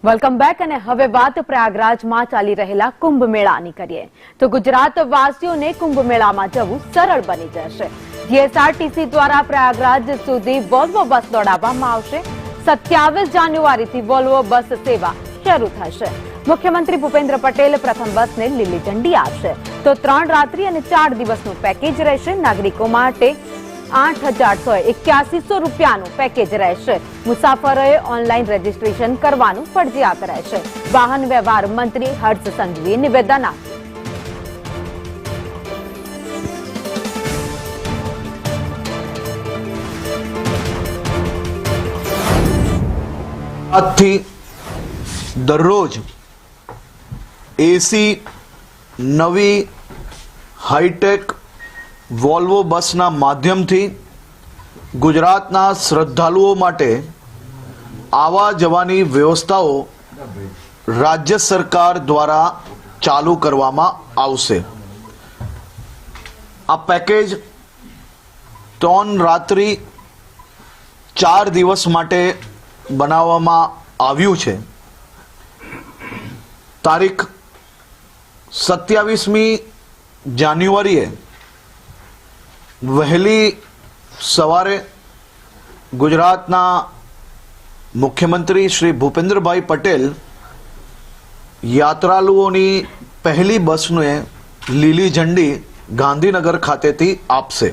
Welcome back અને હવે વાત પ્રયાગરાજમાં ચાલી રહેલા કુંભ મેળાની કરીએ તો ગુજરાત વાસીઓને કુંભ મેળામાં જવું સરળ બની જશે। જીએસઆરટીસી દ્વારા પ્રયાગરાજ સુધી વોલ્વો બસ દોડાવવામાં આવશે। 27 જાન્યુઆરીથી વોલ્વો બસ સેવા શરૂ થશે। મુખ્યમંત્રી ભૂપેન્દ્ર પટેલ પ્રથમ બસને લીલી ઝંડી આપશે તો 3 રાત્રિ અને 4 દિવસનું પેકેજ રહેશે। નાગરિકો માટે 8,181 રૂપિયાનું પેકેજ રહેશે। મુસાફરોએ ઓનલાઈન રજીસ્ટ્રેશન કરવાનું ફરજિયાત રહેશે। વાહન વ્યવહાર મંત્રી હર્ષ સંઘવીએ નિવેદન આપ્યું। આજથી દરરોજ એસી નવી હાઈટેક વોલ્વો બસના માધ્યમથી ગુજરાતના શ્રદ્ધાળુઓ માટે આવા જવાની વ્યવસ્થાઓ રાજ્ય સરકાર દ્વારા ચાલુ કરવામાં આવશે। આ પેકેજ 3 રાત્રિ 4 દિવસ માટે બનાવવામાં આવ્યું છે। તારીખ 27મી જાન્યુઆરીએ વહેલી સવારે ગુજરાતના મુખ્યમંત્રી શ્રી ભૂપેન્દ્રભાઈ પટેલ યાત્રાળુઓની પહેલી બસને લીલી ઝંડી ગાંધીનગર ખાતેથી આપશે।